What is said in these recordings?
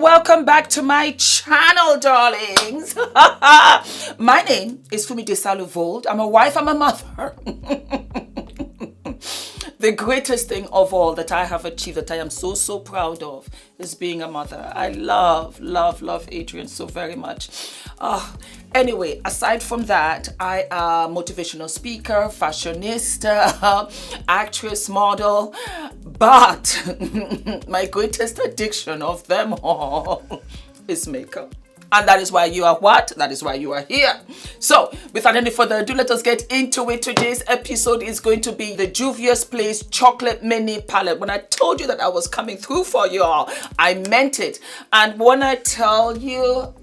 welcome back to my channel, darlings. My name is Fumi Desalu-Vold. I'm a wife, I'm a mother. The greatest thing of all that I have achieved, that I am so proud of, is being a mother. I love Adrian so very much. Anyway, aside from that, I am a motivational speaker, fashionista, actress, model, but my greatest addiction of them all is makeup. And that is why you are what? That is why you are here. So, without any further ado, let us get into it. Today's episode is going to be the JUVIA'S Place Chocolate Mini Palette. When I told you that I was coming through for y'all, I meant it. And when I tell you,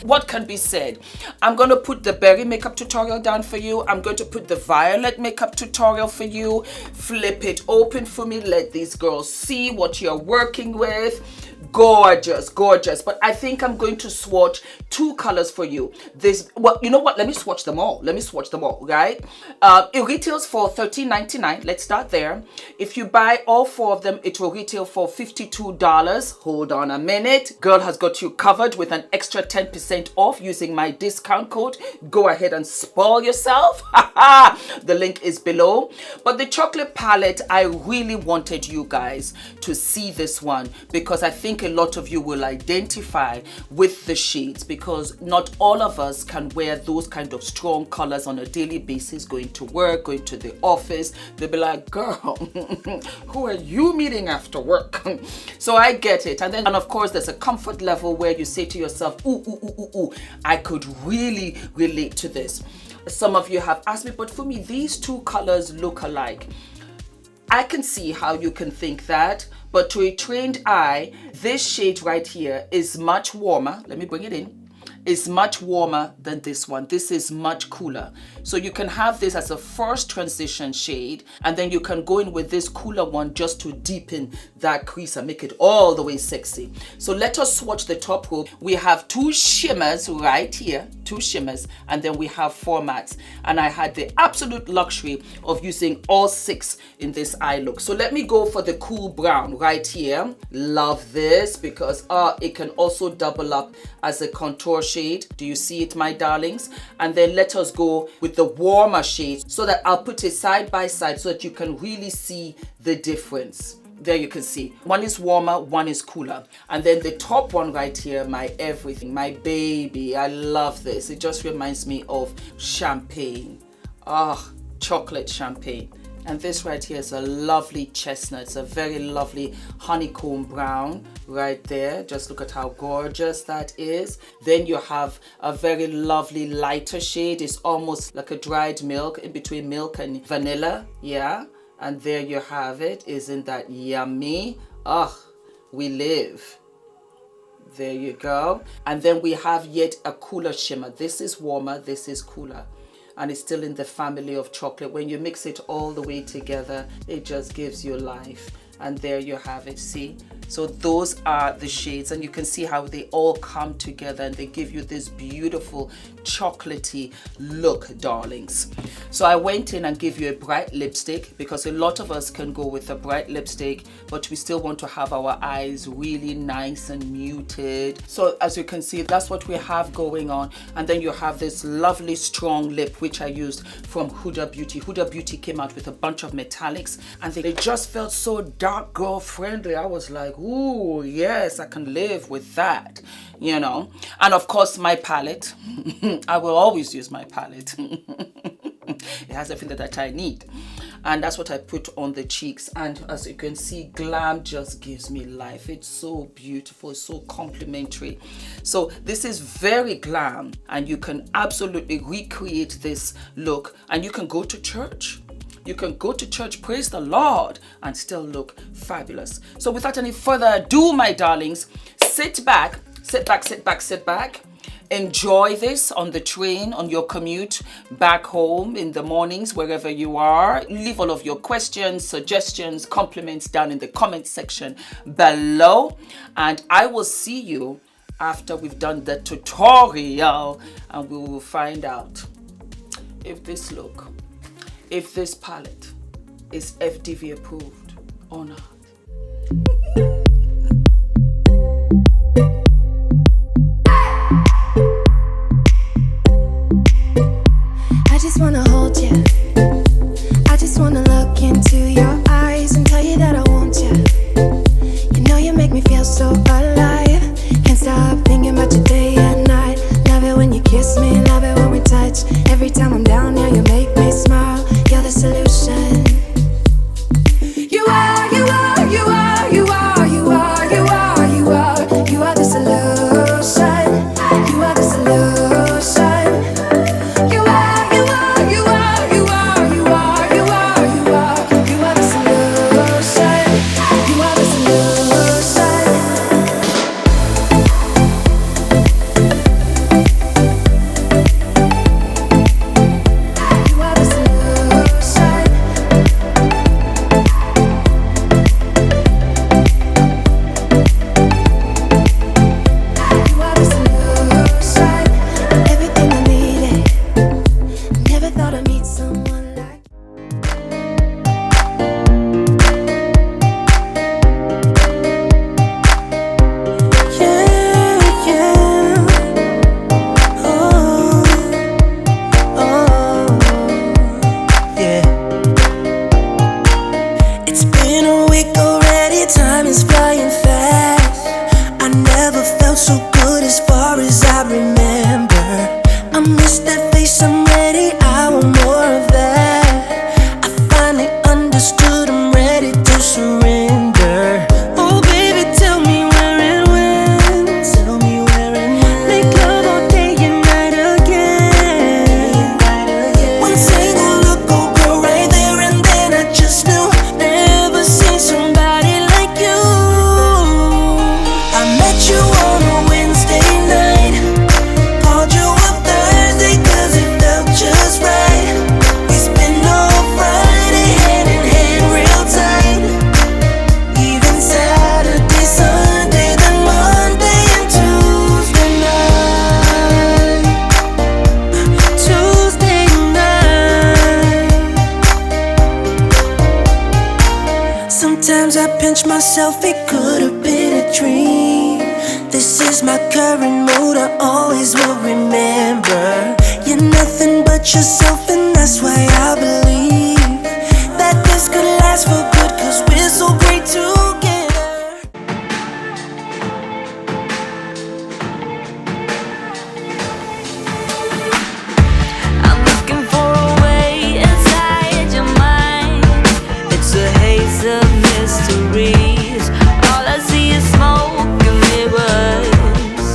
what can be said? I'm going to put the berry makeup tutorial down for you. I'm going to put the violet makeup tutorial for you. Flip it open for me. Let these girls see what you're working with. Gorgeous. But I think I'm going to swatch two colors for you. Well, you know what? Let me swatch them all. Right? It retails for $13.99. Let's start there. If you buy all four of them, it will retail for $52. Hold on a minute. Girl has got you covered with an extra 10% off using my discount code. Go ahead and spoil yourself. The link is below. But the chocolate palette, I really wanted you guys to see this one because I think a lot of you will identify with the shades because not all of us can wear those kind of strong colors on a daily basis, going to work, going to the office. They'll be like, girl, who are you meeting after work? So I get it. And of course, there's a comfort level where you say to yourself, ooh, I could really relate to this. Some of you have asked me, but for me, these two colors look alike. I can see how you can think that, but to a trained eye, this shade right here is much warmer. Let me bring it in. Is much warmer than this one. This is much cooler. So you can have this as a first transition shade, and then you can go in with this cooler one just to deepen that crease and make it all the way sexy. So let us swatch the top row. We have two shimmers right here, and then we have four mattes. And I had the absolute luxury of using all six in this eye look. So let me go for the cool brown right here. Love this because it can also double up as a contour shade. Do you see it, my darlings? And then let us go with the warmer shades so that I'll put it side by side so that you can really see the difference. There you can see. One is warmer, one is cooler. And then the top one right here, my everything, my baby. I love this. It just reminds me of champagne. Chocolate champagne. And this right here is a lovely chestnut. It's a very lovely honeycomb brown right there. Just look at how gorgeous that is. Then you have a very lovely lighter shade. It's almost like a dried milk, in between milk and vanilla. Yeah. And there you have it. Isn't that yummy? We live. There you go. And then we have yet a cooler shimmer. This is warmer, this is cooler. And it's still in the family of chocolate. When you mix it all the way together, it just gives you life. And there you have it, see? So those are the shades, and you can see how they all come together and they give you this beautiful chocolatey look, darlings. So I went in and gave you a bright lipstick because a lot of us can go with a bright lipstick, but we still want to have our eyes really nice and muted. So as you can see, that's what we have going on. And then you have this lovely strong lip, which I used from Huda Beauty. Huda Beauty came out with a bunch of metallics and they just felt so dark girl friendly. I was like, ooh, yes, I can live with that, you know. And of course, my palette. I will always use my palette. It has everything that I need. And that's what I put on the cheeks. And as you can see, glam just gives me life. It's so beautiful, it's so complimentary. So this is very glam, and you can absolutely recreate this look, and you can go to church. You can go to church, praise the Lord, and still look fabulous. So without any further ado, my darlings, sit back. Enjoy this on the train, on your commute, back home, in the mornings, wherever you are. Leave all of your questions, suggestions, compliments down in the comment section below. And I will see you after we've done the tutorial, and we will find out if this look, if this palette is F.D.V approved or not. you. I just wanna look into your eyes and tell you that I want you. You know you make me feel so alive. Can't stop thinking about you day and night. Love it when you kiss me, love it when we touch. Every time I'm down here, you make me smile. You're the solution. You are, you are, you are, you are, you are, you are, you are. You are the solution. You are the solution. You are, you are, you are, you are, you are, you are, you are. You are the solution. You are the solution. You are the solution. You are the solution. Everything I needed. Never thought I'd meet someone like. Yeah, yeah. Oh, oh, yeah. It's been a week already, time is flying fast. I never felt so good as far as I remember. I miss that face, I'm ready, I want more of that. I finally understood, I'm ready to surrender. Oh baby, tell me where and when. Tell me where and when. Make love all day and night again. One single look, oh girl, right there and then I just knew. Never seen somebody like you. I met you on a Wednesday night. Called you up Thursday 'cause it felt just right. We spent all Friday hand in hand real tight. Even Saturday, Sunday, then Monday and Tuesday night. Tuesday night. Sometimes I pinch myself, it could have been a dream. This is my current mood, I always will remember. You're nothing but yourself, and that's why I believe that this could last for good, 'cause we're so great together. I'm looking for a way inside your mind. It's a haze of mysteries. All I see is smoke and mirrors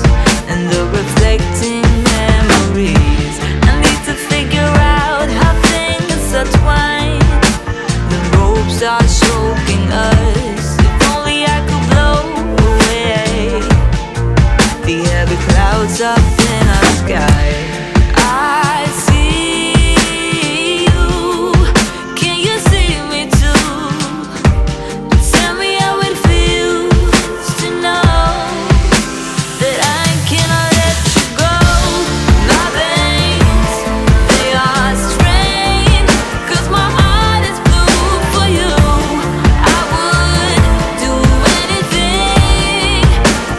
and the reflecting memories. I need to figure out how things are twined. The ropes are choking us. If only I could blow away the heavy clouds up in our sky. I see you. Can you see me too? Tell me how it feels to know that I cannot let you go. My veins, they are strained, 'cause my heart is blue for you. I would do anything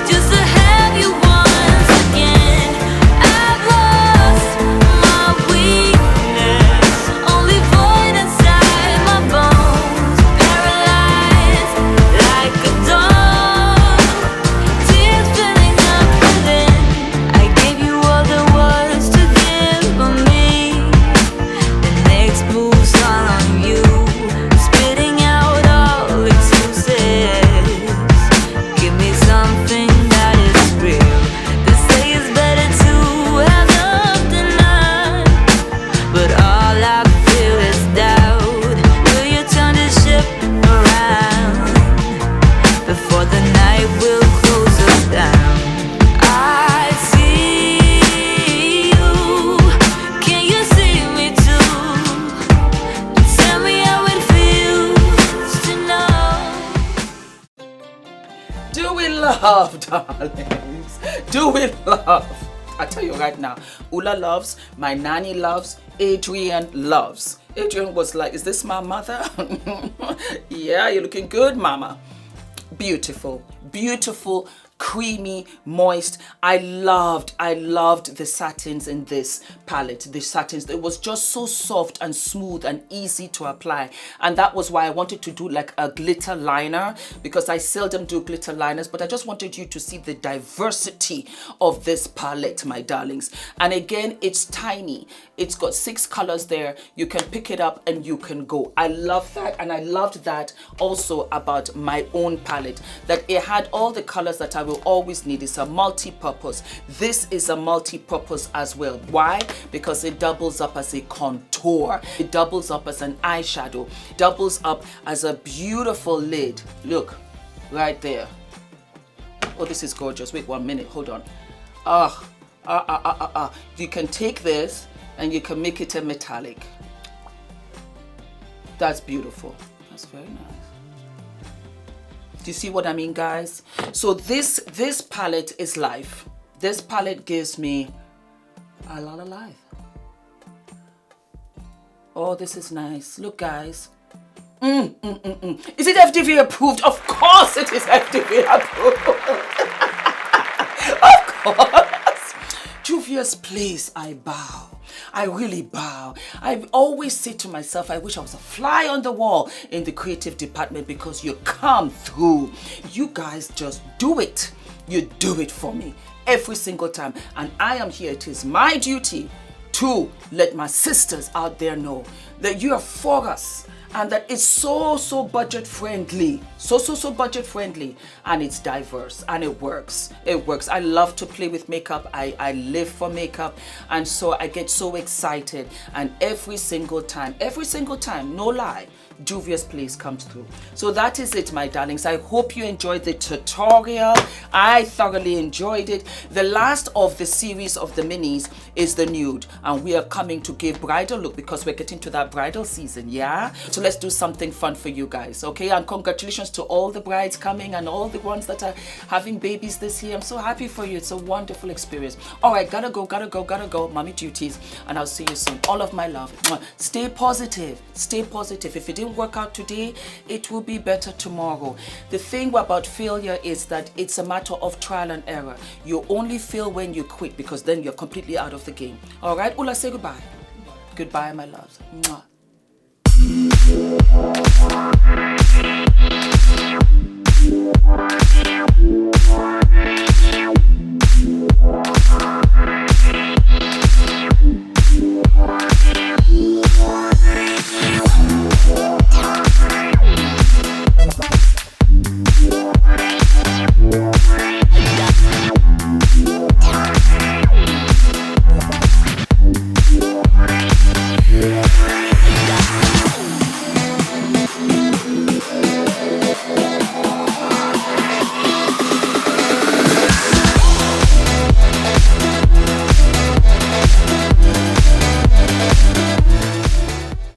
just to have you once again. I've lost my weakness, only void inside my bones, paralyzed like a dog, tears filling up within. I gave you all there was to give of me. The next move's all on you, spitting out all excuses. Give me something that is real. They say it's better to have love than none, but all I feel is doubt. Will you turn this ship around before the night will close us down? I see you. Can you see me too? Tell me how it feels to know. Do we love, darlings? Do we love? I tell you right now, Ula loves, my nanny loves, Adrian loves. Adrian was like, is this my mother? Yeah, you're looking good, mama. Beautiful, beautiful creamy, moist. I loved the satins in this palette. The satins, it was just so soft and smooth and easy to apply. And that was why I wanted to do like a glitter liner, because I seldom do glitter liners, but I just wanted you to see the diversity of this palette, my darlings. And again, it's tiny. It's got 6 colors there. You can pick it up and you can go. I love that. And I loved that also about my own palette, that it had all the colors that I will always need. It's a multi-purpose. This is a multi-purpose as well. Why? Because it doubles up as a contour. It doubles up as an eyeshadow. Doubles up as a beautiful lid. Look, right there. Oh, this is gorgeous. Wait 1 minute. Hold on. You can take this and you can make it a metallic. That's beautiful. That's very nice. Do you see what I mean, guys? So this palette is life. This palette gives me a lot of life. Oh, this is nice. Look, guys. Is it F.D.V approved? Of course it is F.D.V approved. Of course. JUVIA'S, please, I bow. I really bow. I always say to myself, I wish I was a fly on the wall in the creative department, because you come through. You guys just do it. You do it for me every single time. And I am here. It is my duty to let my sisters out there know that you are for us, and that it's so budget friendly, so budget friendly, and it's diverse, and it works. I love to play with makeup. I live for makeup, and so I get so excited. And every single time, no lie, JUVIA'S place comes through. So that is it, my darlings. I hope you enjoyed the tutorial. I thoroughly enjoyed it. The last of the series of the minis is the nude, and we are coming to give bridal look, because we're getting to that bridal season. Yeah, so let's do something fun for you guys. Okay, and congratulations to all the brides coming and all the ones that are having babies this year. I'm so happy for you. It's a wonderful experience. All right, gotta go, mommy duties, and I'll see you soon. All of my love. Stay positive. If it didn't work out today, it will be better tomorrow. The thing about failure is that it's a matter of trial and error. You only fail when you quit, because then you're completely out of the game. All right, Ula, say goodbye. Goodbye, my loves. Mwah.